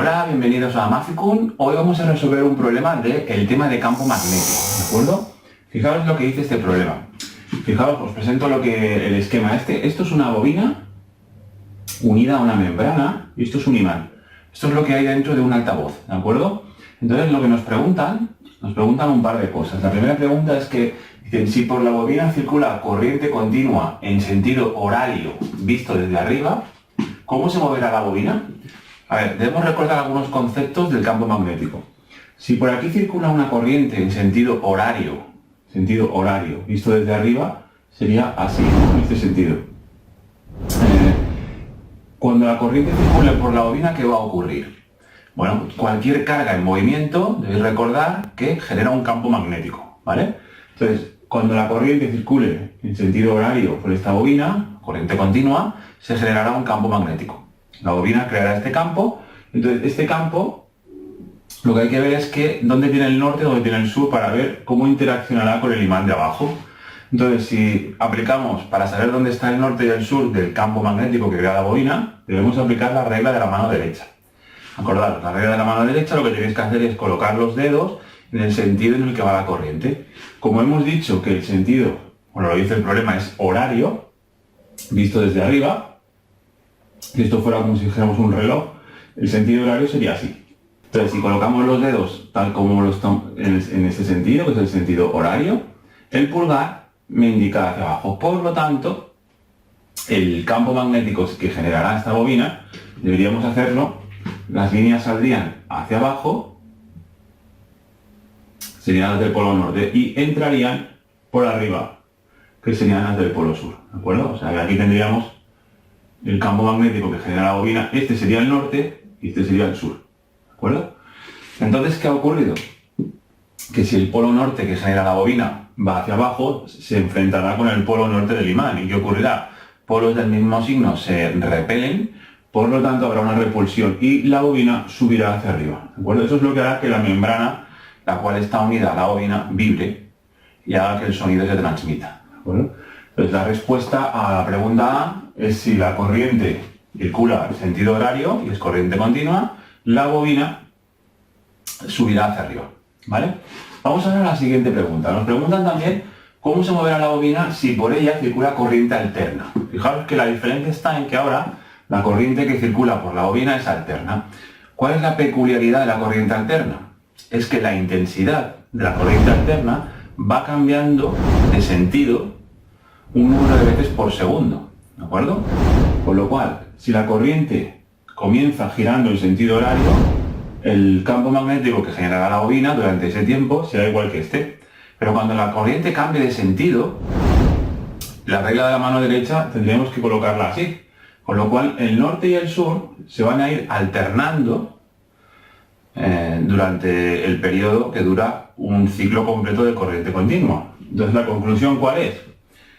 Hola, bienvenidos a Mafikun. Hoy vamos a resolver un problema del tema de campo magnético, ¿de acuerdo? Fijaos lo que dice este problema. Fijaos, os presento el esquema este. Esto es una bobina unida a una membrana y esto es un imán. Esto es lo que hay dentro de un altavoz, ¿de acuerdo? Entonces lo que nos preguntan un par de cosas. La primera pregunta es que dicen, si por la bobina circula corriente continua en sentido horario visto desde arriba, ¿cómo se moverá la bobina? A ver, debemos recordar algunos conceptos del campo magnético. Si por aquí circula una corriente en sentido horario, visto desde arriba, sería así, en este sentido. Cuando la corriente circule por la bobina, ¿qué va a ocurrir? Bueno, cualquier carga en movimiento, debéis recordar que genera un campo magnético, ¿vale? Entonces, cuando la corriente circule en sentido horario por esta bobina, corriente continua, se generará un campo magnético. La bobina creará este campo, entonces este campo, lo que hay que ver es que dónde tiene el norte, dónde tiene el sur, para ver cómo interaccionará con el imán de abajo. Entonces, si aplicamos, para saber dónde está el norte y el sur del campo magnético que crea la bobina, debemos aplicar la regla de la mano derecha. Acordaros, la regla de la mano derecha, lo que tenéis que hacer es colocar los dedos en el sentido en el que va la corriente. Como hemos dicho que el sentido, bueno, lo dice el problema, es horario, visto desde arriba. Si esto fuera como si dijéramos un reloj, el sentido horario sería así. Entonces, si colocamos los dedos tal como lo están en ese sentido, que es el sentido horario, el pulgar me indica hacia abajo. Por lo tanto, el campo magnético que generará esta bobina, deberíamos hacerlo, las líneas saldrían hacia abajo, serían las del polo norte, y entrarían por arriba, que serían las del polo sur, ¿de acuerdo? O sea, que aquí tendríamos el campo magnético que genera la bobina, este sería el norte y este sería el sur, ¿de acuerdo? Entonces, ¿qué ha ocurrido? Que si el polo norte que genera la bobina va hacia abajo, se enfrentará con el polo norte del imán. ¿Y qué ocurrirá? Polos del mismo signo se repelen, por lo tanto habrá una repulsión y la bobina subirá hacia arriba, ¿de acuerdo? Eso es lo que hará que la membrana, la cual está unida a la bobina, vibre y haga que el sonido se transmita, ¿de acuerdo? Entonces, la respuesta a la pregunta A es si la corriente circula en sentido horario y es corriente continua, la bobina subirá hacia arriba, ¿vale? Vamos a ver la siguiente pregunta. Nos preguntan también cómo se moverá la bobina si por ella circula corriente alterna. Fijaos que la diferencia está en que ahora la corriente que circula por la bobina es alterna. ¿Cuál es la peculiaridad de la corriente alterna? Es que la intensidad de la corriente alterna va cambiando de sentido un número de veces por segundo, ¿de acuerdo? Con lo cual, si la corriente comienza girando en sentido horario, el campo magnético que generará la bobina durante ese tiempo será igual que este. Pero cuando la corriente cambie de sentido, la regla de la mano derecha tendríamos que colocarla así. Con lo cual, el norte y el sur se van a ir alternando durante el periodo que dura un ciclo completo de corriente continua. Entonces, ¿la conclusión cuál es?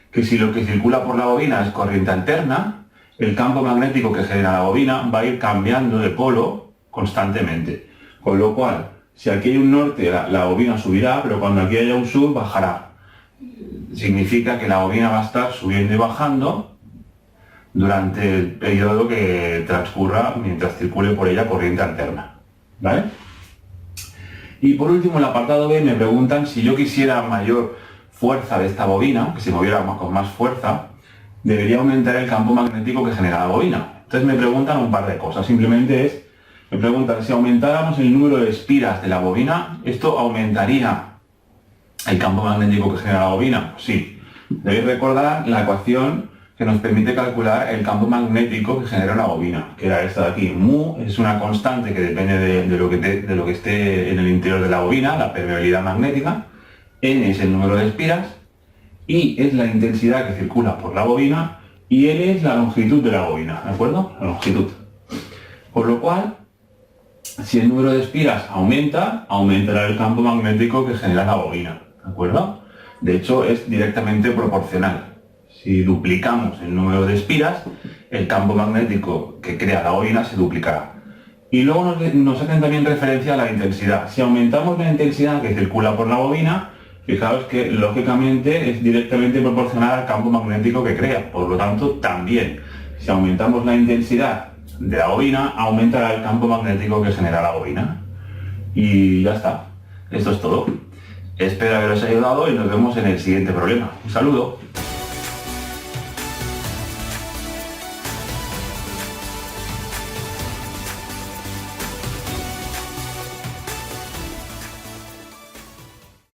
Que si lo que circula por la bobina es corriente alterna, el campo magnético que genera la bobina va a ir cambiando de polo constantemente. Con lo cual, si aquí hay un norte, la bobina subirá, pero cuando aquí haya un sur, bajará. Significa que la bobina va a estar subiendo y bajando durante el periodo que transcurra mientras circule por ella corriente alterna, ¿vale? Y por último, en el apartado B me preguntan si yo quisiera mayor fuerza de esta bobina, que se moviera con más fuerza, debería aumentar el campo magnético que genera la bobina. Entonces me preguntan un par de cosas. Simplemente me preguntan si aumentáramos el número de espiras de la bobina, ¿esto aumentaría el campo magnético que genera la bobina? Pues sí. Debéis recordar la ecuación que nos permite calcular el campo magnético que genera una bobina, que era esta de aquí. Mu es una constante que depende de lo que esté en el interior de la bobina, la permeabilidad magnética. N es el número de espiras, I es la intensidad que circula por la bobina y L es la longitud de la bobina, ¿de acuerdo? La longitud. Por lo cual, si el número de espiras aumenta, aumentará el campo magnético que genera la bobina, ¿de acuerdo? De hecho, es directamente proporcional. Si duplicamos el número de espiras, el campo magnético que crea la bobina se duplicará. Y luego nos hacen también referencia a la intensidad. Si aumentamos la intensidad que circula por la bobina, fijaos que lógicamente es directamente proporcional al campo magnético que crea. Por lo tanto, también, si aumentamos la intensidad de la bobina, aumentará el campo magnético que genera la bobina. Y ya está. Esto es todo. Espero haberos ayudado y nos vemos en el siguiente problema. Un saludo.